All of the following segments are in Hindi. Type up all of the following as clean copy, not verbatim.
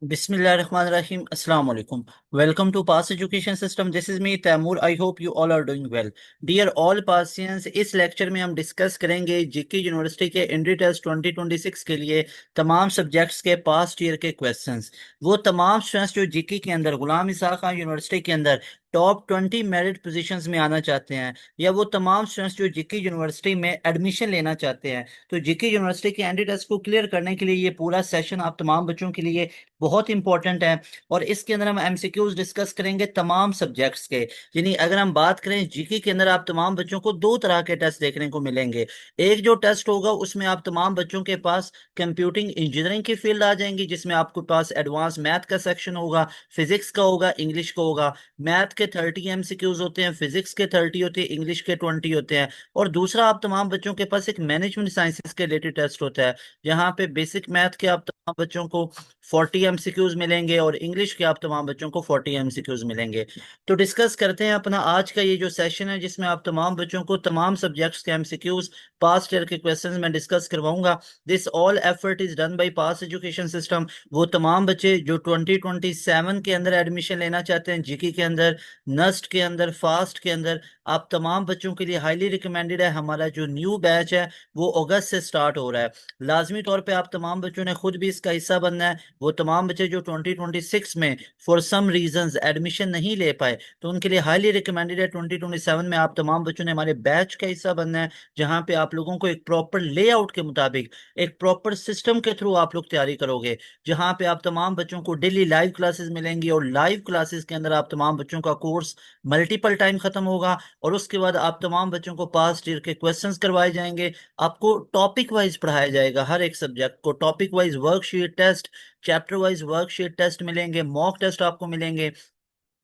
Bismillahirrahmanirrahim. Assalamu alaikum. Welcome to Pass Education System. This is me, Taimur. I hope you all are doing well. Dear all Passians, इस लेक्चर में हम डिस्कस करेंगे जीके यूनिवर्सिटी के एंट्री टेस्ट 2026 के लिए तमाम सब्जेक्ट्स के पास्ट ईयर के क्वेश्चंस। वो तमाम स्टूडेंट्स जो जीके के अंदर गुलाम इसाक खान यूनिवर्सिटी के अंदर टॉप 20 मेरिट पोजीशंस में आना चाहते हैं, या वो तमाम स्टूडेंट्स जो जीके यूनिवर्सिटी में एडमिशन लेना चाहते हैं, तो जीके यूनिवर्सिटी के एंट्री टेस्ट को क्लियर करने के लिए ये पूरा सेशन आप तमाम बच्चों के लिए बहुत इंपॉर्टेंट है। और इसके अंदर हम एमसीक्यूज डिस्कस करेंगे तमाम सब्जेक्ट्स के। यानी अगर हम बात करें जीके के अंदर, आप तमाम बच्चों को दो तरह के टेस्ट देखने को मिलेंगे। एक जो टेस्ट होगा उसमें आप तमाम बच्चों के पास कंप्यूटिंग इंजीनियरिंग की फील्ड आ जाएंगी, जिसमें आपके पास एडवांस मैथ का सेक्शन होगा, फिजिक्स का होगा, इंग्लिश का होगा। मैथ के 30 एमसीक्यूज होते हैं, फिजिक्स के 30 होते हैं, इंग्लिश के 20 होते हैं। और दूसरा आप तमाम बच्चों के पास एक मैनेजमेंट साइंसेज के रिलेटेड टेस्ट होता है, जहाँ पे बेसिक मैथ के आप तमाम बच्चों को 40 एमसीक्यूज मिलेंगे और इंग्लिश के आप तमाम बच्चों को 40 एमसीक्यूज मिलेंगे। तो डिस्कस करते हैं अपना आज का ये जो सेशन है, जिसमें आप तमाम बच्चों को तमाम सब्जेक्ट्स के एमसीक्यूज, पास्ट ईयर के क्वेश्चंस में डिस्कस करवाऊंगा। This all effort is done by pass education system. वो तमाम बच्चे जो 2027 के अंदर एडमिशन लेना चाहते हैं जीके के अंदर, नस्ट के अंदर, फास्ट के अंदर, आप तमाम बच्चों के लिए हाईली रिकमेंडेड है। हमारा जो न्यू बैच है वो अगस्त से स्टार्ट हो रहा है। लाजमी तौर पे आप तमाम बच्चों ने खुद भी इसका हिस्सा बनना है। वो तमाम बच्चे जो 2026 में फॉर सम रीजंस एडमिशन नहीं ले पाए, तो उनके लिए हाईली रिकमेंडेड है 2027 में आप तमाम बच्चों ने हमारे बैच का हिस्सा बनना है, जहां पे आप लोगों को एक प्रॉपर लेआउट के मुताबिक, एक प्रॉपर सिस्टम के थ्रू आप लोग तैयारी करोगे, जहां पे आप तमाम बच्चों को डेली लाइव क्लासेस मिलेंगी। और लाइव क्लासेस के अंदर आप तमाम बच्चों का कोर्स मल्टीपल टाइम खत्म होगा, और उसके बाद आप तमाम बच्चों को पास्ट ईयर के क्वेश्चंस करवाए जाएंगे। आपको टॉपिक वाइज पढ़ाया जाएगा, हर एक सब्जेक्ट को topic wise worksheet test, chapter wise worksheet test मिलेंगे, मॉक टेस्ट आपको मिलेंगे।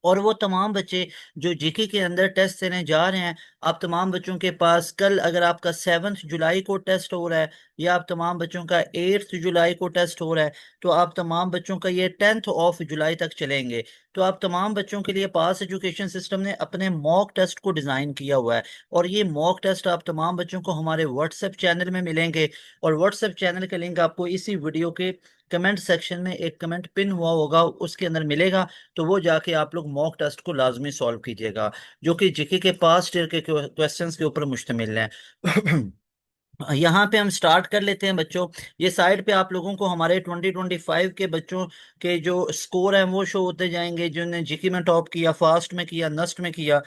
और वो तमाम बच्चे जो जीके के अंदर टेस्ट देने जा रहे हैं, आप तमाम बच्चों के पास कल अगर आपका 7 जुलाई को टेस्ट हो रहा है, या आप तमाम बच्चों का 8 जुलाई को टेस्ट हो रहा है, तो आप तमाम बच्चों का ये 10 जुलाई तक चलेंगे। तो आप तमाम बच्चों के लिए पास एजुकेशन सिस्टम ने अपने मॉक टेस्ट को डिज़ाइन किया हुआ है। और ये मॉक टेस्ट आप तमाम बच्चों को हमारे व्हाट्सएप चैनल में मिलेंगे। और व्हाट्सएप चैनल का लिंक आपको इसी वीडियो के कमेंट सेक्शन में, एक कमेंट पिन हुआ होगा उसके अंदर मिलेगा। तो वो जाके आप लोग मॉक टेस्ट को लाजमी सॉल्व कीजिएगा, जो कि जीके के पास्ट ईयर के क्वेश्चंस के ऊपर मुश्तमिल है। यहाँ पे हम स्टार्ट कर लेते हैं बच्चों। ये साइड पे आप लोगों को हमारे 2025 के बच्चों के जो स्कोर हैं वो शो होते जाएंगे, जिन्होंने जीके में टॉप किया, फास्ट में किया, नस्ट में किया।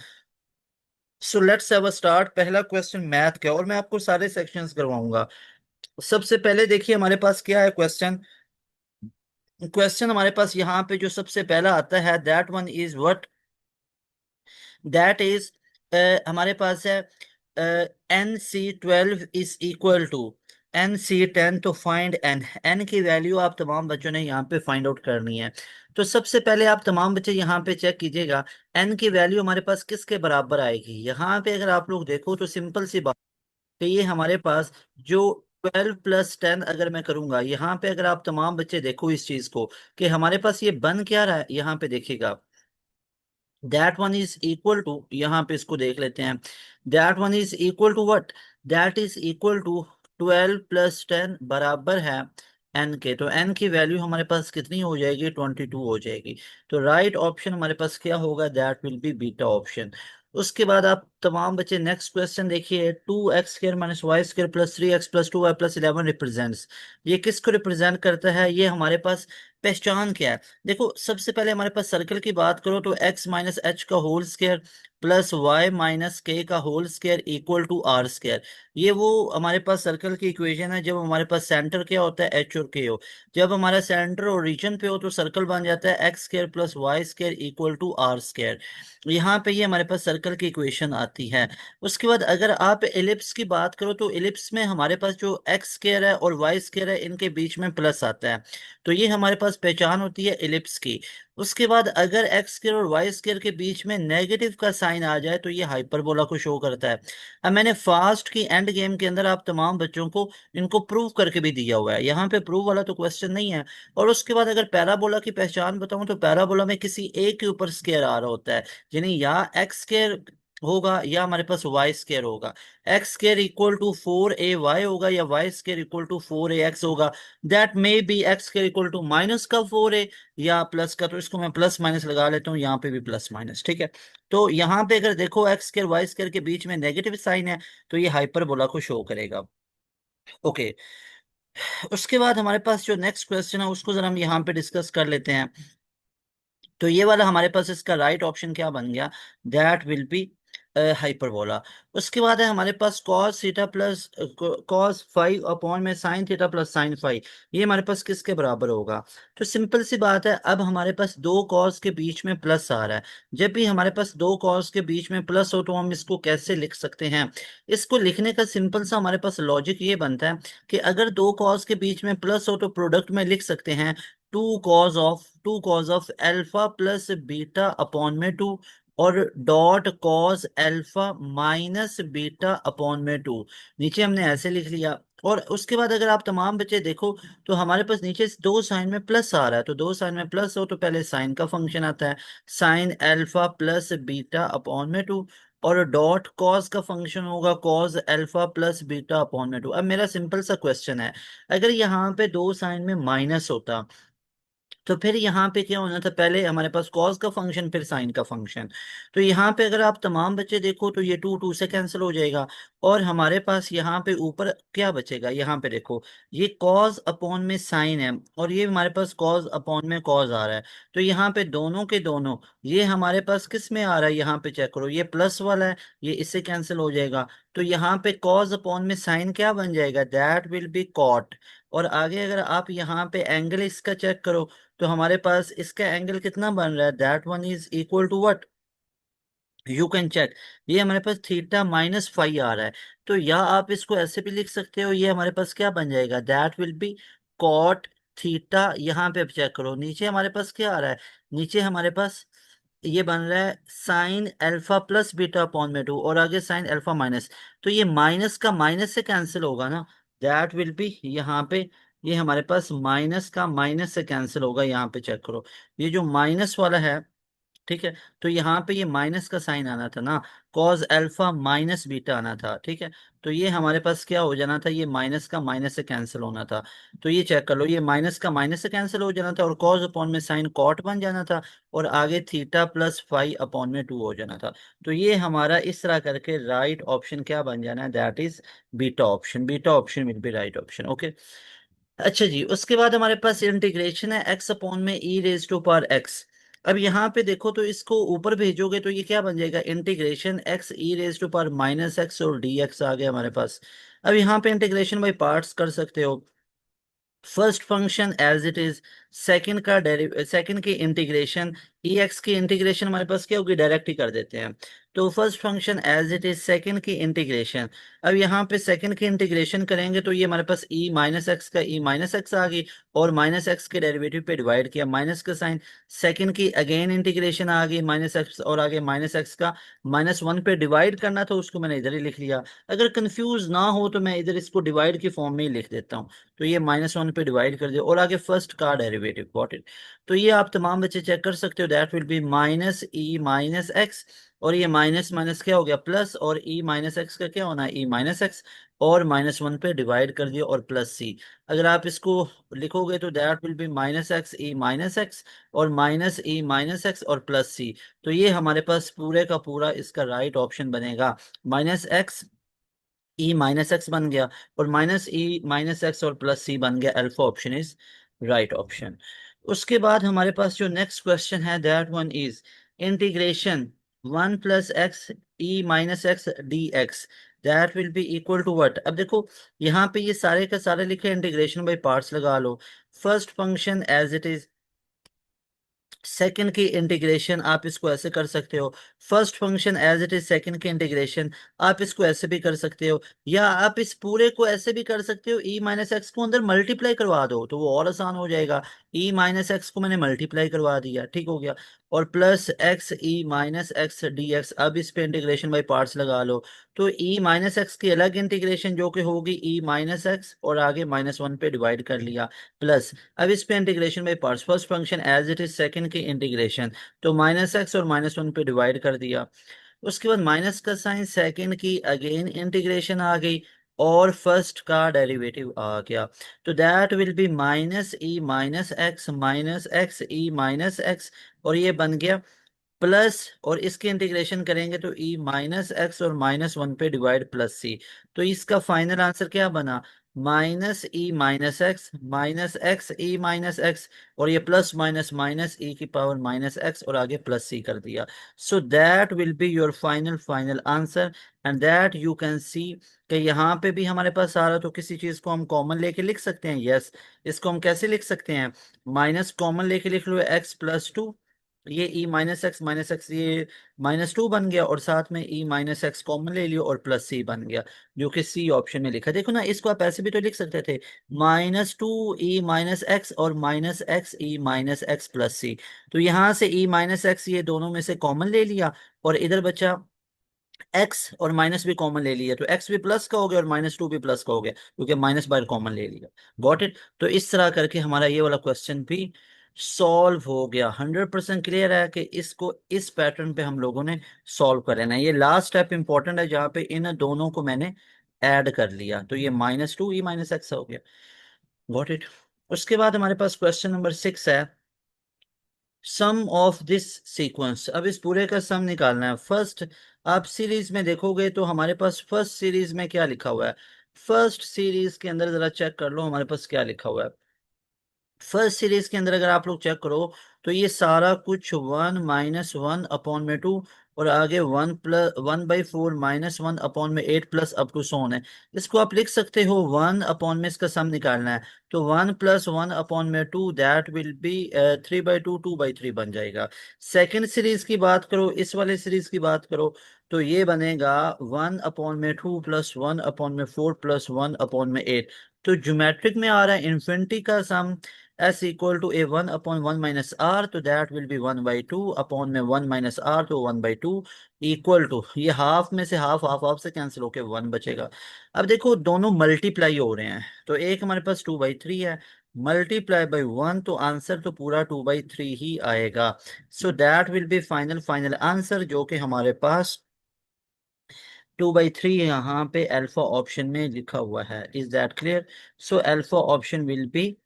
So let's have a start. पहला क्वेश्चन मैथ का, और मैं आपको सारे सेक्शंस करवाऊंगा। सबसे पहले देखिए हमारे पास क्या है क्वेश्चन। क्वेश्चन हमारे पास यहाँ पे जो सबसे पहला आता है, that one is what, that is, हमारे पास है NC12 is equal to NC10। तो फाइंड एन की वैल्यू आप तमाम बच्चों ने यहाँ पे फाइंड आउट करनी है। तो सबसे पहले आप तमाम बच्चे यहाँ पे चेक कीजिएगा, एन की वैल्यू हमारे पास किसके बराबर आएगी। यहाँ पे अगर आप लोग देखो तो सिंपल सी बात है, ये हमारे पास जो 12 + 10 अगर मैं करूंगा, यहाँ पे अगर आप तमाम बच्चे देखो इस चीज को, कि हमारे पास ये बन क्या रहा है, यहाँ पे देखिएगा, that one is equal to, यहाँ पे इसको देख लेते हैं, that one is equal to what, that is equal to 12 + 10 बराबर है एन के। तो एन की वैल्यू हमारे पास कितनी हो जाएगी, 22 हो जाएगी। तो राइट ऑप्शन हमारे पास क्या होगा, that will B beta option. उसके बाद आप तमाम बच्चे नेक्स्ट क्वेश्चन देखिए, 2x² - y² + 3x + 2y + 11 represents. ये किसको रिप्रेजेंट करता है, ये हमारे पास पहचान क्या है। देखो सबसे पहले हमारे पास सर्कल की बात करो तो x - h का whole square plus y - k का whole square equal to r²। ये वो हमारे पास सर्कल की इक्वेशन है, जब हमारे पास सेंटर क्या होता है, h और k हो। जब हमारा सेंटर ओरिजिन पे हो तो सर्कल बन जाता है x² + y² equal to r²। यहाँ पे ये हमारे पास सर्कल की इक्वेशन आती है। उसके बाद अगर आप एलिप्स की बात करो तो एलिप्स में हमारे पास जो x² है और y² है, इनके बीच में प्लस आता है। तो ये हमारे पास पहचान होती है एलिप्स की। उसके बाद अगर x² और y² के बीच में नेगेटिव का साइन आ जाए तो ये हाइपरबोला को शो करता है। अब मैंने फास्ट की एंड गेम के अंदर आप तमाम बच्चों को इनको प्रूव करके भी दिया हुआ है, यहाँ पे प्रूव वाला तो क्वेश्चन नहीं है। और उसके बाद अगर पैराबोला की पहचान बताऊं तो पैराबोला में किसी एक के ऊपर स्केयर आ रहा होता है, यानी या x² होगा या हमारे पास वाई स्केयर होगा। X square equal to 4 ay होगा या Y square equal to 4ax होगा। That may be X square equal to minus का 4a या प्लस का, तो इसको मैं प्लस माइनस लगा लेता हूँ, यहाँ पे भी प्लस माइनस, ठीक है। तो यहाँ पे अगर देखो एक्स स्केयर वाई स्केयर के बीच में नेगेटिव साइन है तो ये हाइपरबोला को शो करेगा। ओके, उसके बाद हमारे पास जो नेक्स्ट क्वेश्चन है उसको जरा हम यहाँ पे डिस्कस कर लेते हैं। तो ये वाला हमारे पास इसका राइट ऑप्शन क्या बन गया, दैट विल बी हाइपरबोला। उसके बाद है हमारे पास cos theta plus cos five upon में sine theta plus sine five, ये हमारे पास किसके बराबर होगा। तो सिंपल सी बात है, अब हमारे पास दो कॉस के बीच में प्लस आ रहा है। जब भी हमारे पास दो कॉस के बीच में प्लस हो तो हम इसको कैसे लिख सकते हैं। इसको लिखने का सिंपल सा हमारे पास लॉजिक ये बनता है कि अगर दो कॉस के बीच में प्लस हो तो प्रोडक्ट में लिख सकते हैं two cos of alpha plus beta upon में टू, और dot cos alpha minus beta upon में टू। नीचे हमने ऐसे लिख लिया। और उसके बाद अगर आप तमाम बच्चे देखो तो हमारे पास नीचे दो साइन में प्लस आ रहा है, तो दो साइन में प्लस हो तो पहले साइन का फंक्शन आता है, sine alpha plus beta upon में टू, और डॉट कॉस का फंक्शन होगा cos alpha plus beta upon में टू। अब मेरा सिंपल सा क्वेश्चन है, अगर यहाँ पे दो साइन में माइनस होता तो फिर यहाँ पे क्या होना था, पहले हमारे पास कॉस का फंक्शन फिर साइन का फंक्शन। तो यहाँ पे अगर आप तमाम बच्चे देखो तो ये टू टू से कैंसिल हो जाएगा, और हमारे पास यहाँ पे ऊपर क्या बचेगा, यहाँ पे देखो ये कॉस अपॉन में साइन है और ये हमारे पास कॉस अपॉन में कॉस आ रहा है। तो यहाँ पे दोनों के दोनों ये हमारे पास किस में आ रहा है, यहाँ पे चेक करो, ये प्लस वाला है, ये इससे कैंसिल हो जाएगा। तो यहाँ पे कॉस अपॉन में साइन क्या बन जाएगा, दैट विल बी कॉट। और आगे अगर आप यहाँ पे एंगल इसका चेक करो तो हमारे पास इसका एंगल कितना बन रहा है, that one is equal to what, you can check, ये हमारे पास थीटा माइनस फाइव आ रहा है। तो या आप इसको ऐसे भी लिख सकते हो, ये हमारे पास क्या बन जाएगा, that will be cot theta. यहाँ पे अब चेक करो नीचे हमारे पास क्या आ रहा है, नीचे हमारे पास ये बन रहा है sine alpha plus beta upon में टू, और आगे साइन अल्फा माइनस, तो ये माइनस का माइनस से कैंसिल होगा ना, दैट विल बी यहाँ पे ये हमारे पास माइनस का माइनस से कैंसिल होगा। यहाँ पे चेक करो, ये जो माइनस वाला है, ठीक है, तो यहाँ पे ये माइनस का साइन आना था ना, कॉज अल्फा माइनस बीटा आना था, ठीक है। तो ये हमारे पास क्या हो जाना था, ये माइनस का माइनस से कैंसिल होना था। तो ये चेक कर लो, ये माइनस का माइनस से कैंसिल हो जाना था और कॉज अपॉन में साइन कॉट बन जाना था, और आगे थीटा प्लस फाइव अपॉन में टू हो जाना था। तो ये हमारा इस तरह करके राइट ऑप्शन क्या बन जाना है, that is beta option, beta option will B right option. Okay, अच्छा जी, उसके बाद हमारे पास इंटीग्रेशन है एक्स अपॉन में ई रेज टू पावर एक्स। अब यहाँ पे देखो तो इसको ऊपर भेजोगे तो ये क्या बन जाएगा, integration X E raise to power minus X और डी एक्स आ गया हमारे पास। अब यहाँ पे इंटीग्रेशन बाई पार्ट्स कर सकते हो। First function as it is, second का डेरिव सेकंड की इंटीग्रेशन, ई एक्स की इंटीग्रेशन हमारे पास क्या होगी, डायरेक्ट ही कर देते हैं। तो first function as it is, second की इंटीग्रेशन। अब यहाँ पे सेकंड की इंटीग्रेशन करेंगे तो ये हमारे पास ई माइनस एक्स का ई माइनस एक्स आ गई, और माइनस एक्स के डेरिवेटिव पे डिवाइड किया माइनस का साइन। सेकंड की अगेन इंटीग्रेशन आ गई माइनस एक्स, और आगे माइनस एक्स का माइनस वन पे डिवाइड करना था, उसको मैंने इधर ही लिख लिया। अगर कंफ्यूज ना हो तो मैं इधर इसको डिवाइड की फॉर्म में ही लिख देता हूँ। तो ये माइनस वन पे डिवाइड कर दिया, और आगे फर्स्ट का डेरिवेटिव गॉट इट। तो ये आप तमाम बच्चे चेक कर सकते हो, that will be minus E minus X, और ये माइनस माइनस क्या हो गया प्लस, और ई माइनस एक्स का क्या होना है, ई माइनस एक्स, और माइनस वन पे डिवाइड कर दिया और प्लस सी। अगर आप इसको लिखोगे तो that will be minus X E minus X, और माइनस ई माइनस एक्स और प्लस सी। तो ये हमारे पास पूरे का पूरा इसका राइट ऑप्शन बनेगा, minus X E minus x बन गया, और माइनस ई माइनस एक्स और प्लस सी बन गया, alpha option is right option. उसके बाद हमारे पास जो नेक्स्ट क्वेश्चन है that one is integration one plus x E minus x D X, that will be equal to what. अब देखो यहाँ पे ये सारे का सारे लिखे, इंटीग्रेशन बाई पार्ट्स लगा लो। First function as it is, second की इंटीग्रेशन आप इसको ऐसे कर सकते हो, first function as it is second की इंटीग्रेशन आप इसको ऐसे भी कर सकते हो, या आप इस पूरे को ऐसे भी कर सकते हो, ई माइनस एक्स को अंदर मल्टीप्लाई करवा दो तो वो और आसान हो जाएगा। ई माइनस एक्स को मैंने मल्टीप्लाई करवा दिया, ठीक हो गया, और plus x E minus x D x, अब इस पे इंटीग्रेशन बाई पार्ट्स लगा लो। तो ई माइनस एक्स की अलग इंटीग्रेशन जो कि होगी ई माइनस एक्स, और आगे माइनस वन पे डिवाइड कर लिया, प्लस अब इस पे integration by parts, first function as it is second की इंटीग्रेशन, तो माइनस एक्स और माइनस वन पे डिवाइड कर दिया। उसके बाद माइनस का साइन, सेकंड की अगेन इंटीग्रेशन आ गई, और फर्स्ट का डेरिवेटिव आ गया। तो that will be minus X E minus X, और ये बन गया प्लस, और इसकी इंटीग्रेशन करेंगे तो ई माइनस एक्स और -1 पे डिवाइड प्लस सी। तो इसका फाइनल आंसर क्या बना? Minus X E minus X, और ये प्लस माइनस माइनस ई की पावर माइनस एक्स, और आगे प्लस सी कर दिया। So that will be your final answer, and that you can see कि यहाँ पे भी हमारे पास आ रहा, तो किसी चीज को हम कॉमन लेके लिख सकते हैं। यस, इसको हम कैसे लिख सकते हैं? माइनस कॉमन लेके लिख लो x+2, ये ई माइनस एक्स ये -2 बन गया, और साथ में ई माइनस एक्स कॉमन ले लियो, और प्लस सी बन गया, जो कि सी ऑप्शन में लिखा। देखो ना, इसको आप ऐसे भी तो लिख सकते थे, -2 e−x और -x e−x+c। तो यहाँ से e−x ये दोनों में से कॉमन ले लिया, और इधर बचा एक्स, और माइनस भी कॉमन ले लिया, तो एक्स भी प्लस का हो गया और -2 भी प्लस का हो गया, क्योंकि माइनस बार कॉमन ले लिया। Got it? तो इस तरह करके हमारा ये वाला क्वेश्चन भी सॉल्व हो गया। 100% क्लियर है कि इसको इस पैटर्न पे हम लोगों ने सॉल्व कर लेना है। ये लास्ट स्टेप इंपॉर्टेंट है, जहाँ पे इन दोनों को मैंने ऐड कर लिया, तो ये -2 e−x हो गया। Got it? उसके बाद हमारे पास क्वेश्चन नंबर 6 है, सम ऑफ दिस सीक्वेंस। अब इस पूरे का सम निकालना है। फर्स्ट, आप सीरीज में देखोगे तो हमारे पास फर्स्ट सीरीज में क्या लिखा हुआ है? फर्स्ट सीरीज के अंदर जरा चेक कर लो हमारे पास क्या लिखा हुआ है। फर्स्ट सीरीज के अंदर अगर आप लोग चेक करो, तो ये सारा कुछ 1 - 1 अपॉन में 2, और आगे 1/4 -1 अपॉन में 8 प्लस अप टू सोन है। इसको आप लिख सकते हो 1 अपॉन में, इसका सम निकालना है, तो 1 + 1 अपॉन में 2, दैट विल बी 3/2, 2/3 बन जाएगा। सेकेंड सीरीज की बात करो, इस वाले सीरीज की बात करो, तो ये बनेगा 1/2 +1/4 +1/8। तो ज्योमेट्रिक में आ रहा है इन्फिनिटी का सम, s = a 1/1 - r, तो दैट विल बी 1/2 अपॉन में 1 - r, तो 1/2 इक्वल टू, ये हाफ में से हाफ हाफ हाफ से कैंसिल होके 1 बचेगा। अब देखो दोनों मल्टीप्लाई हो रहे हैं, तो एक हमारे पास 2/3 है, मल्टीप्लाई बाई 1, तो आंसर तो पूरा 2/3 ही आएगा। So that will B final answer, जो कि हमारे पास 2/3 यहाँ पे अल्फा ऑप्शन में लिखा हुआ है। Is that clear? So alpha option will B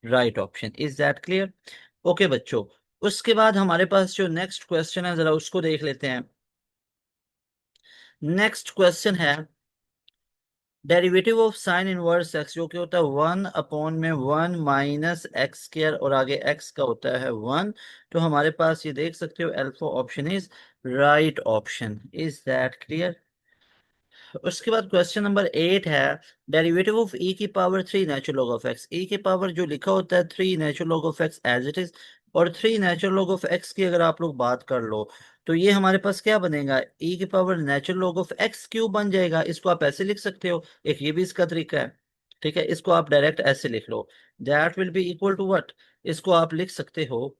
right option. Is that clear? Okay बच्चों, उसके बाद हमारे पास जो नेक्स्ट क्वेश्चन है, जरा उसको देख लेते हैं। नेक्स्ट क्वेश्चन है derivative of sine inverse x, जो कि होता है 1/(1 - x²), और आगे x का होता है 1। तो हमारे पास ये देख सकते हो alpha option is right option. Is that clear? उसके बाद क्वेश्चन नंबर 8 है, derivative of e⁻³ natural log of X. e की पावर जो लिखा होता है 3 natural log of X as it is, और 3 नेचुरल लॉग ऑफ एक्स की अगर आप लोग बात कर लो, तो ये हमारे पास क्या बनेगा? e की power natural log of x³ बन जाएगा। इसको आप ऐसे लिख सकते हो, एक ये भी इसका तरीका है। ठीक है, इसको आप डायरेक्ट ऐसे लिख लो, that will be equal to what? इसको आप लिख सकते हो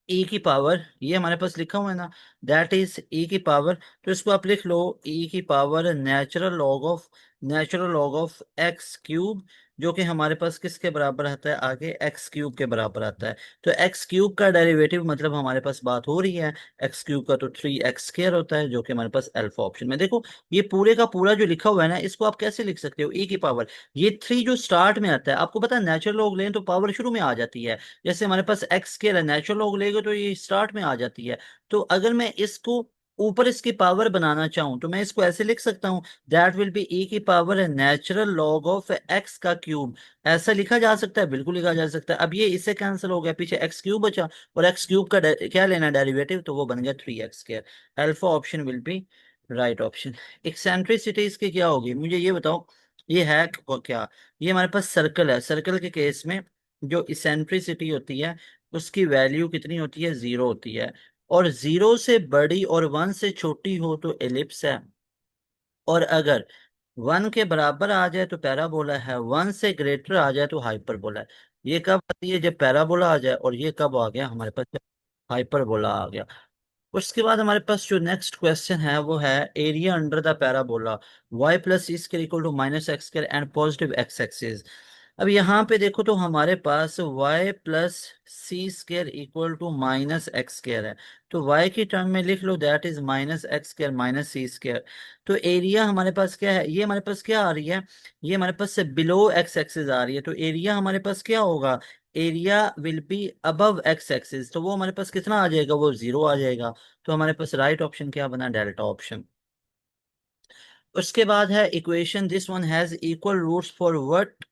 ई की पावर, ये हमारे पास लिखा हुआ है ना, दैट इज ई की पावर, तो इसको आप लिख लो ई की power natural log of x³, जो कि हमारे पास किसके बराबर आता है? आगे x³ के बराबर आता है। तो x³ का डेरिवेटिव मतलब हमारे पास बात हो रही है x³ का, तो 3x² होता है, जो कि हमारे पास अल्फा ऑप्शन में। देखो ये पूरे का पूरा जो लिखा हुआ है ना, इसको आप कैसे लिख सकते हो? ई की पावर, ये 3 जो स्टार्ट में आता है, आपको पता है नेचुरल लॉग लें तो पावर शुरू में आ जाती है। जैसे हमारे पास एक्स स्केयर है, नेचुरल लॉग लेगा तो ये स्टार्ट में आ जाती है। तो अगर मैं इसको ऊपर इसकी पावर बनाना चाहूं, तो मैं इसको ऐसे लिख सकता हूं, दैट विल बी ई की पावर है नेचुरल लॉग ऑफ एक्स का क्यूब। ऐसा लिखा जा सकता है, बिल्कुल लिखा जा सकता है। अब ये इससे कैंसिल हो गया, पीछे x³ बचा, और x³ का क्या लेना डेरिवेटिव, तो वो बन गया 3x²। Alpha option will B right option. Eccentricity इसकी क्या होगी, मुझे ये बताओ, ये है क्या? ये हमारे पास सर्कल है, सर्कल के केस में जो इसेंट्रिसिटी होती है उसकी वैल्यू कितनी होती है? 0 होती है, और 0 से बड़ी और 1 से छोटी हो तो एलिप्स है, और अगर 1 के बराबर आ जाए तो पैराबोला है, 1 से ग्रेटर आ जाए तो हाइपरबोला है। ये कब आती है? जब पैराबोला आ जाए, और ये कब आ गया हमारे पास? जब हाइपरबोला आ गया। उसके बाद हमारे पास जो नेक्स्ट क्वेश्चन है वो है area under the parabola y + c² = -x² and positive x axis. अब यहाँ पे देखो तो हमारे पास y plus C square equal to minus x square है। तो y की टर्म में लिख लो that is minus x square minus C square. तो एरिया हमारे पास क्या है, ये हमारे पास क्या आ रही है, ये हमारे पास से बिलो एक्स एक्सिस आ रही है। तो एरिया हमारे पास क्या होगा, area will be above x axis, तो वो हमारे पास कितना आ जाएगा, वो जीरो आ जाएगा। तो हमारे पास राइट ऑप्शन क्या बना, डेल्टा ऑप्शन। उसके बाद है equation this one has equal roots for what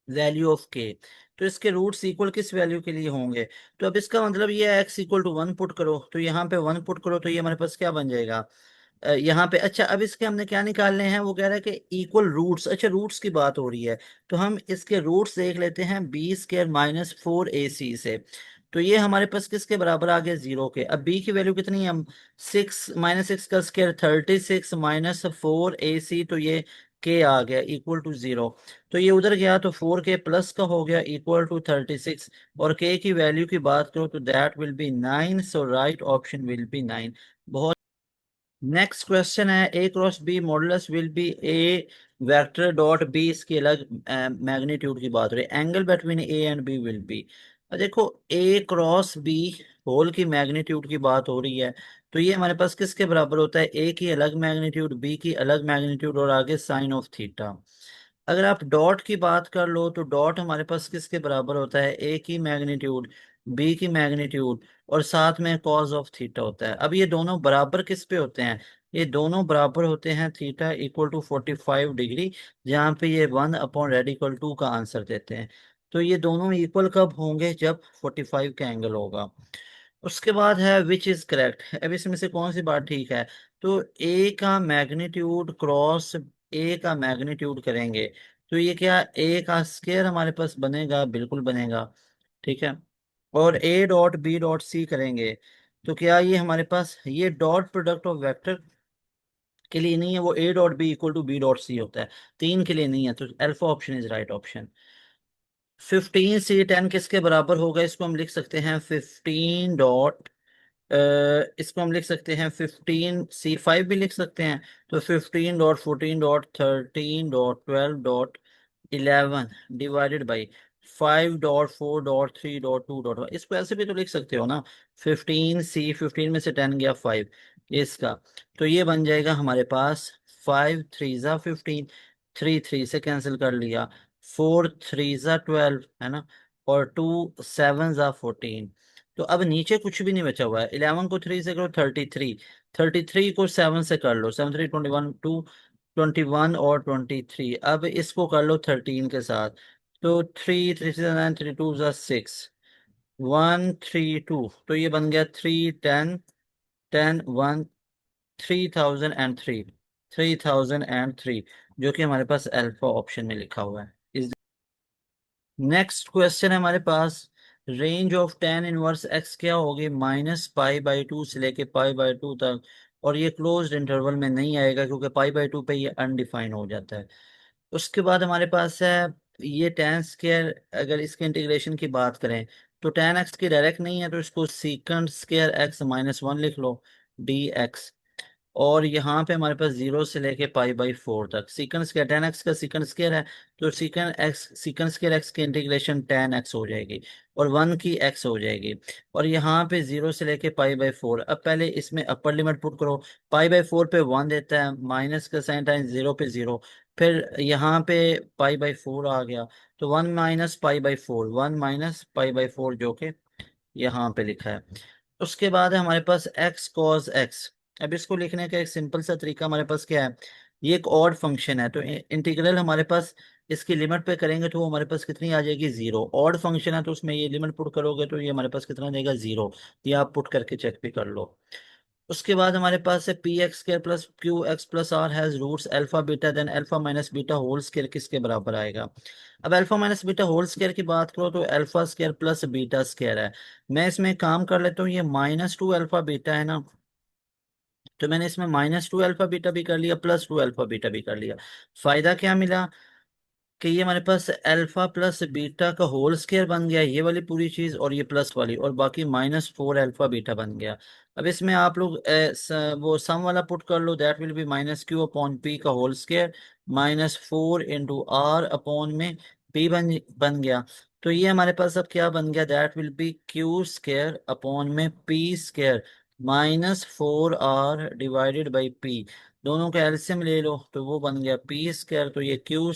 value of K. तो इसके रूट्स इक्वल किस वैल्यू के लिए होंगे। तो अब इसका मतलब ये है X equal to one put करो, तो यहाँ पे वन पुट करो, तो ये हमारे पास क्या बन जाएगा, यहाँ पे। अच्छा अब इसके हमने क्या निकालने हैं, वो कह रहा है कि इक्वल रूट्स। अच्छा रूट्स की बात हो रही है, तो हम इसके रूट्स देख लेते हैं, बी स्केयर माइनस फोर ए सी से। तो ये हमारे पास किसके बराबर आ गया, जीरो के। अब बी की वैल्यू कितनी है, हम सिक्स माइनस सिक्स का स्केयर 36 माइनस फोर ए सी, तो ये के आ गया इक्वल टू जीरो। तो ये उधर गया तो फोर के प्लस का हो गया इक्वल टू 36, और के की वैल्यू की बात करो तो that will be nine, so right option will be nine. बहुत। नेक्स्ट क्वेश्चन है, A cross B modulus will be A vector dot B, इसकी अलग मैग्नीट्यूड की बात हो रही है, angle between A and B will be. देखो ए क्रॉस बी होल की मैग्नीट्यूड की बात हो रही है, तो ये हमारे पास किसके बराबर होता है, ए की अलग मैग्नीट्यूड बी की अलग मैग्नीट्यूड और आगे साइन ऑफ थीटा। अगर आप डॉट की बात कर लो तो डॉट हमारे पास किसके बराबर होता है, ए की मैग्नीट्यूड बी की मैग्नीट्यूड और साथ में कॉज ऑफ थीटा होता है। अब ये दोनों बराबर किस पे होते हैं, ये दोनों बराबर होते हैं थीटा इक्वल टू 45 डिग्री, जहाँ पे ये वन अपॉन रेडिकल टू का आंसर देते हैं। तो ये दोनों इक्वल कब होंगे, जब 45 का एंगल होगा। उसके बाद है विच इज करेक्ट, अब इसमें से कौन सी बात ठीक है। तो ए का मैग्नीट्यूड क्रॉस ए का मैग्नीट्यूड करेंगे, तो ये क्या, ए का स्केयर हमारे पास बनेगा, बिल्कुल बनेगा, ठीक है। और A dot B dot C करेंगे, तो क्या ये हमारे पास ये डॉट प्रोडक्ट ऑफ वेक्टर के लिए नहीं है, वो A dot B equal to B dot C होता है, तीन के लिए नहीं है। तो alpha option is right option. 15 C 10 किसके बराबर होगा, इसको हम लिख सकते हैं 15 डॉट, इसको हम लिख सकते हैं 15 C 5 भी लिख सकते हैं। तो 15 dot 14 dot 13 dot 12 dot 11 divided by 5 dot 4 dot 3 dot 2 dot, इसको ऐसे भी तो लिख सकते हो ना। 15 में से 10 गया 5, इसका। तो ये बन जाएगा हमारे पास 5 3 ज़ा 15, 3 3 से कैंसिल कर लिया, 4 3 ज़ा 12 है ना, और 2 7 ज़ा 14। तो अब नीचे कुछ भी नहीं बचा हुआ है, 11 को 3 से करो 33, 33 को 7 से कर लो, 7 3 21, 2 21 और 23। अब इसको कर लो 13 के साथ, तो 3 3 9 3 2 6, 1 3 2, तो ये बन गया 3 10 10 1, 3003, 3003, जो कि हमारे पास अल्फा ऑप्शन में लिखा हुआ है। नेक्स्ट क्वेश्चन है हमारे पास, range of tan inverse x क्या होगी, -π/2 से लेके π/2 तक, और ये क्लोज्ड इंटरवल में नहीं आएगा क्योंकि π/2 पे ये अनडिफाइन हो जाता है। उसके बाद हमारे पास है ये टेन स्केयर, अगर इसके इंटीग्रेशन की बात करें तो टेन एक्स की डायरेक्ट नहीं है, तो इसको सीकंड स्केयर एक्स -1 लिख लो, dx। और यहाँ पे हमारे पास जीरो से लेके π/4 तक सीक्वेंस स्केयर, टेन एक्स का सीक्वेंस स्केयर है, तो सीक्वेंस स्केयर एक्स की इंटीग्रेशन टेन एक्स हो जाएगी और वन की एक्स हो जाएगी। और यहाँ पे जीरो से लेके π/4, अब पहले इसमें अपर लिमिट पुट करो, π/4 पे वन देता है, माइनस का साइन टाइम, जीरो पे जीरो, फिर यहाँ पे π/4 आ गया, तो वन माइनस π/4, वन माइनस π/4 जो कि यहाँ पे लिखा है। उसके बाद है हमारे पास एक्स कॉस एक्स। अब इसको लिखने का एक सिंपल सा तरीका हमारे पास क्या है, ये एक ऑड फंक्शन है, तो इंटीग्रल हमारे पास इसकी लिमिट पे करेंगे तो वो हमारे पास कितनी आ जाएगी, जीरो। ऑड फंक्शन है तो उसमें ये लिमिट पुट करोगे तो ये हमारे पास कितना देगा, जीरो। ये आप पुट करके चेक भी कर लो। उसके बाद हमारे पास है P X square plus Q X plus R has roots alpha beta, then alpha minus beta whole square किसके बराबर आएगा। अब alpha minus beta whole square की बात करो तो alpha square plus beta square है। मैं इसमें एक काम कर लेता हूँ, ये -2 अल्फा बीटा है ना, तो मैंने इसमें -2 अल्फा बीटा भी कर लिया, +2 अल्फा बीटा भी कर लिया। फायदा क्या मिला, कि ये हमारे पास अल्फा प्लस बीटा का होल स्क्वायर बन गया, ये वाली पूरी चीज, और ये प्लस वाली, और बाकी -4 अल्फा बीटा बन गया। अब इसमें आप लोग वो सम वाला पुट कर लो, दैट विल बी -q/p का होल स्क्वायर -4 × r/, में p बन गया। तो ये हमारे पास अब क्या बन गया, दैट विल बी q² में p² -4r/p। दोनों का एलसीएम ले लो तो वो बन गया p², तो ये q² -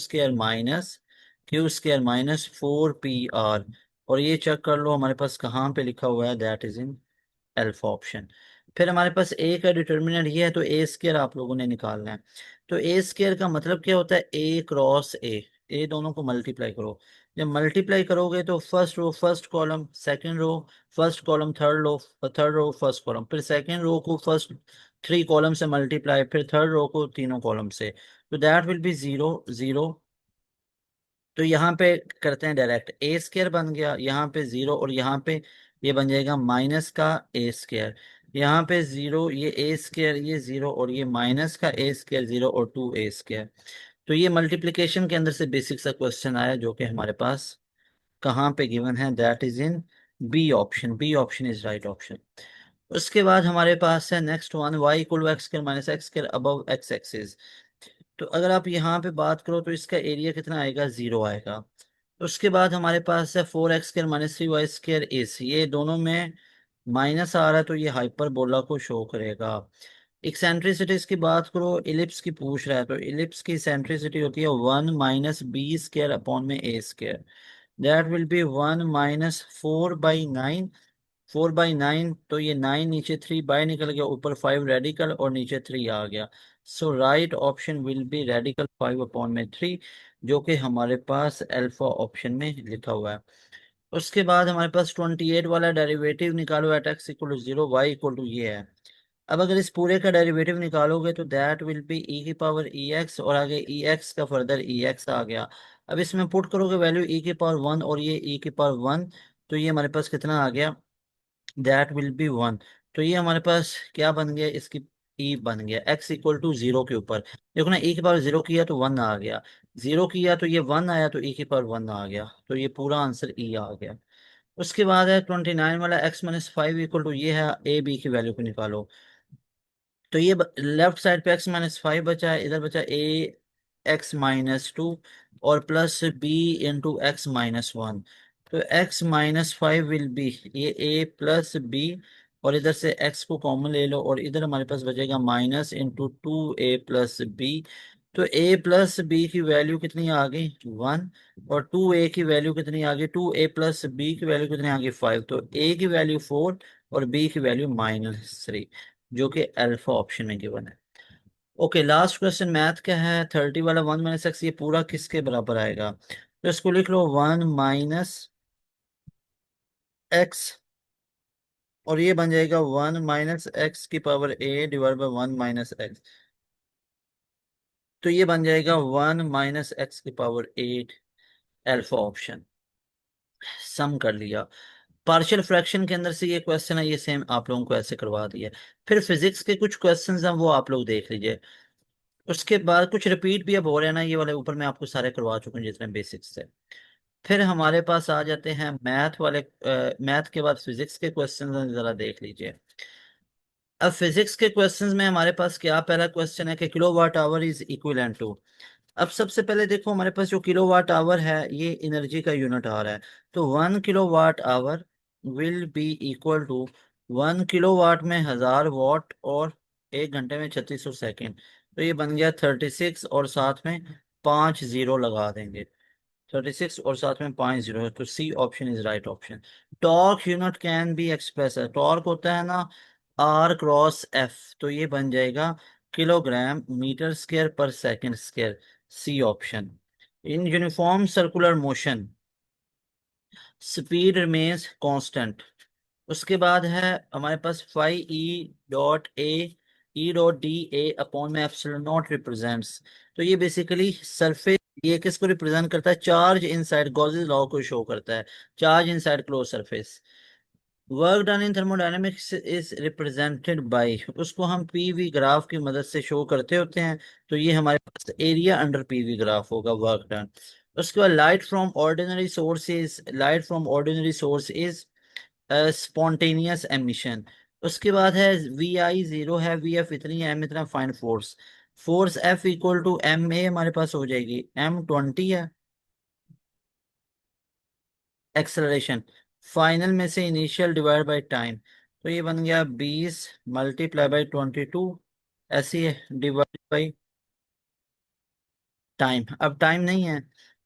4 p r। और ये चेक कर लो हमारे पास कहाँ पे लिखा हुआ है, that is in alpha option. फिर हमारे पास ए का डिटर्मिनेंट ये है, तो a² आप लोगों ने निकालना है। तो a² का मतलब क्या होता है, a × a। दोनों को मल्टीप्लाई करो। जब मल्टीप्लाई करोगे तो first row first column, second row first column, third row first column, फिर सेकंड रो को फर्स्ट 3 कॉलम से मल्टीप्लाई, फिर थर्ड रो को तीनों कॉलम से। तो दैट विल बी 0 0। तो यहाँ पे करते हैं डायरेक्ट, a² बन गया, यहाँ पे 0, और यहाँ पे ये बन जाएगा माइनस का a²। यहाँ पे 0, ये a², ये 0, और ये माइनस का a² 0 और 2a²। तो ये मल्टीप्लिकेशन के अंदर से बेसिक सा क्वेश्चन आया, जो कि हमारे पास कहाँ पे गिवन है, that is in B option. B option is right option. उसके बाद हमारे पास है next one, y = x² - above x axis. तो अगर आप यहाँ पे बात करो तो इसका एरिया कितना आएगा, 0 आएगा। उसके बाद हमारे पास है 4x² - 3y² इस, ये दोनों में माइनस आ रहा है, तो ये हाइपरबोला को शो करेगा। एक्सेंट्रिसिटीज की बात करो, इलिप्स की पूछ रहा है, तो इलिप्स की सेंट्रिसिटी होती है 1 - b² / दैट विल बी 1 - 4/9। 4/9, तो ये 9 नीचे 3 बाय निकल गया, ऊपर 5 रेडिकल, और नीचे 3 आ गया। So right option will be radical 5/3, जो कि हमारे पास अल्फा ऑप्शन में लिखा हुआ है। उसके बाद हमारे पास 28 वाला डेरिवेटिव निकालो, एट x = 0, y ये है। अब अगर इस पूरे का डेरिवेटिव निकालोगे तो दैट विल बी e⁻ex, और आगे ex का फर्दर ex आ गया। अब इसमें पुट करोगे वैल्यू e⁻1 और ये e⁻1, तो ये हमारे पास कितना आ गया, दैट विल बी 1। तो ये हमारे पास क्या बन गया, इसकी ई बन गया x = 0 के ऊपर। देखो ना, e⁻0 किया तो 1 आ गया, 0 किया तो ये 1 आया, तो e⁻1 आ गया, तो ये पूरा आंसर ई आ गया। उसके बाद है 29 वाला, x - 5 = ये है, ए बी की वैल्यू को निकालो। तो ये लेफ्ट साइड पे x - 5 बचा है, इधर बचा x - 2 और प्लस b × x - 1। तो x - 5 विल बी ये a प्लस b, और इधर से x को कॉमन ले लो, और इधर हमारे पास बचेगा -2a + b। तो a प्लस बी की वैल्यू कितनी आ गई, 1, और 2a की वैल्यू कितनी आ गई, 2a + b की वैल्यू कितनी आ गई, 5। तो a की वैल्यू 4 और b की वैल्यू -3, जो कि अल्फा ऑप्शन में गिवन है। ओके, लास्ट क्वेश्चन मैथ का है, 30 वाला, 1 - x, ये पूरा किसके बराबर आएगा, तो इसको लिख लो 1 - x, और ये बन जाएगा 1 - x⁴ तो ये बन जाएगा 1 - x⁸ अल्फा ऑप्शन। सम कर लिया। पार्शियल फ्रैक्शन के अंदर से ये क्वेश्चन है, ये सेम आप लोगों को ऐसे करवा दिया। फिर फिजिक्स के कुछ क्वेश्चंस हैं, वो आप लोग देख लीजिए। उसके बाद कुछ रिपीट भी अब हो रहे हैं ना, ये वाले ऊपर मैं आपको सारे करवा चुका हूँ जितने बेसिक्स से। फिर हमारे पास आ जाते हैं मैथ वाले। मैथ के बाद फिजिक्स के क्वेश्चन जरा देख लीजिए। अब फिजिक्स के क्वेश्चंस में हमारे पास क्या पहला क्वेश्चन है कि kilowatt hour is equivalent to. अब सबसे पहले देखो, हमारे पास जो किलोवाट आवर है ये एनर्जी का यूनिट आ रहा है। तो 1 kilowatt hour will be equal to, 1 kilowatt में 1000 वाट, और 1 घंटे में 3600 सेकेंड। तो ये बन गया 36, और साथ में 5 जीरो लगा देंगे। 36 और साथ में 5 जीरो है, तो C option is right option. Torque unit can be express, है टॉर्क होता है ना R×F, तो ये बन जाएगा किलोग्राम मीटर स्क्वायर पर second square, C option. In uniform circular motion speed remains constant. उसके बाद है हमारे पास phi E.A E.dA/में एप्सिलॉन नॉट रिप्रेजेंट्स। तो ये बेसिकली सरफेस, ये किसको रिप्रेजेंट करता है, चार्ज इनसाइड, गॉसेस लॉ को शो करता है, charge inside close surface. Work done in thermodynamics is represented by, उसको हम पीवी ग्राफ की मदद से शो करते होते हैं। तो ये हमारे पास एरिया अंडर पीवी ग्राफ होगा, वर्क डन। उसके बाद light from ordinary source is spontaneous emission. उसके बाद है वी आई जीरो है, वी एफ इतनी है, एम इतना, find force. Force F equal to M A हमारे पास हो जाएगी, एम 20 है एक्सेलरेशन, फाइनल में से इनिशियल डिवाइड बाय टाइम, तो ये बन गया 20 मल्टीप्लाई बाई 22, ऐसी है डिवाइड बाई टाइम। अब टाइम नहीं है,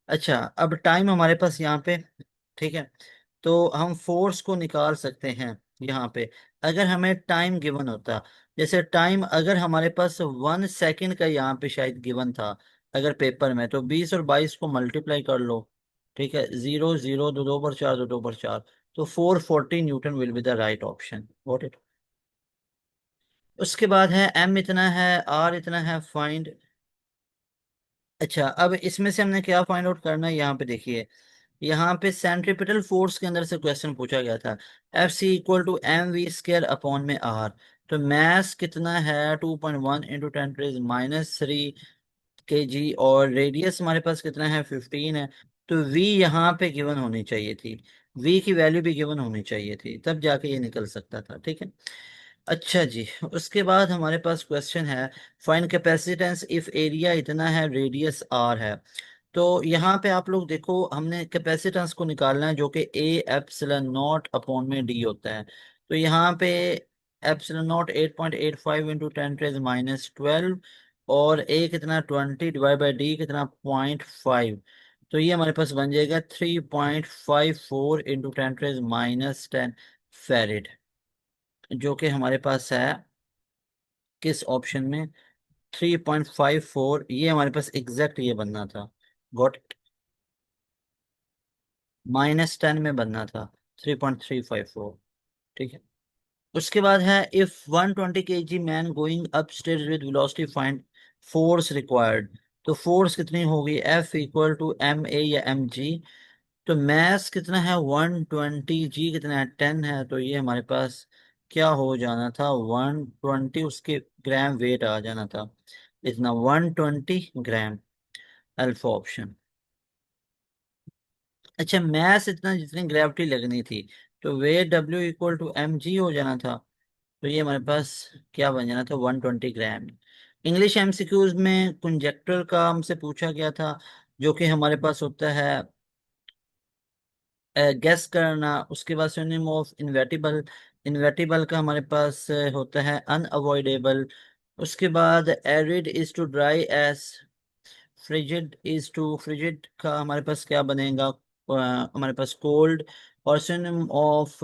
अच्छा अब टाइम हमारे पास यहाँ पे, ठीक है, तो हम फोर्स को निकाल सकते हैं यहाँ पे। अगर हमें टाइम गिवन होता, जैसे टाइम अगर हमारे पास 1 सेकंड का यहाँ पे शायद गिवन था अगर पेपर में, तो 20 और 22 को मल्टीप्लाई कर लो, ठीक है, 0 0 दो, 2 पर 4, 2 2 पर 4, तो 440 Newton will be the right option, what it. उसके बाद है एम इतना है, आर इतना है, फाइंड। अच्छा अब इसमें से हमने क्या फाइंड आउट करना है, यहाँ पे देखिए, यहाँ पे सेंट्रीपिटल फोर्स के अंदर से क्वेश्चन पूछा गया था, F C equal to M V square upon में आर, तो मैस कितना है 2.1 × 10⁻³ kg, और रेडियस हमारे पास कितना है 15 है, तो वी यहाँ पे गिवन होनी चाहिए थी, वी की वैल्यू भी गिवन होनी चाहिए थी, तब जाके ये निकल सकता था, ठीक है। अच्छा जी, उसके बाद हमारे पास क्वेश्चन है, फाइंड कैपेसिटेंस इफ एरिया इतना है, रेडियस आर है। तो यहाँ पे आप लोग देखो, हमने कैपेसिटेंस को निकालना है जो कि ए एप्सिलॉन नॉट अपॉन में डी होता है, तो यहाँ पे एप्सिलॉन नॉट 8.85 × 10⁻12, और ए कितना 20 डिवाइड बाई डी कितना 0.5, तो ये हमारे पास बन जाएगा 3.54 × 10⁻10 फेरिड, जो कि हमारे पास है किस ऑप्शन में, 3.54, ये हमारे पास एग्जैक्ट ये बनना था, गॉट, -10 में बनना था, 3.354, ठीक है। उसके बाद है if 120 kg man going up stage with velocity find force required, तो फोर्स कितनी होगी, F equal to M A या एम जी, तो मैस कितना है 120, जी कितना है 10 है, तो ये हमारे पास क्या हो जाना था 120, उसके ग्राम वेट आ जाना था इतना 120 ग्राम, अल्फा ऑप्शन। अच्छा मैस इतना जितनी ग्रेविटी लगनी थी, तो weight W equal to M G हो जाना था, तो ये हमारे पास क्या बन जाना था 120 ग्राम। इंग्लिश एमसीक्यूज में कंजक्टर का हमसे पूछा गया था, जो कि हमारे पास होता है गेस करना, उसके बाद सिनोनिम ऑफ इनवेटिबल, इनवेटिबल का हमारे पास होता है अनअवॉइडेबल। उसके बाद arid is to dry as, frigid is to, frigid का हमारे पास क्या बनेगा, हमारे पास कोल्ड। और सिनोनिम ऑफ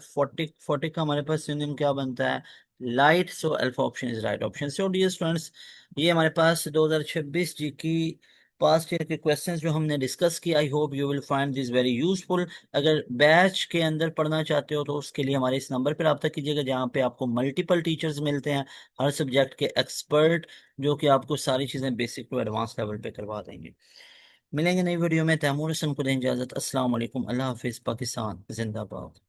फोर्टिक, फोर्टिक का हमारे पास सिनोनिम क्या बनता है, light, so alpha option is right option. So dear students, ये हमारे पास 2026 जी की पास्ट ईयर के क्वेश्चंस जो हमने डिस्कस किया, I hope you will find this very useful. अगर बैच के अंदर पढ़ना चाहते हो तो उसके लिए हमारे इस नंबर पर रब्ता कीजिएगा, जहाँ पे आपको मल्टीपल टीचर्स मिलते हैं, हर सब्जेक्ट के एक्सपर्ट, जो कि आपको सारी चीज़ें बेसिक टू एडवांस लेवल पे करवा देंगे। मिलेंगे नई वीडियो में, तैमूर हसन को दें इजाज़त, अस्सलाम वालेकुम, अल्लाह हाफिज़, पाकिस्तान जिंदाबाद।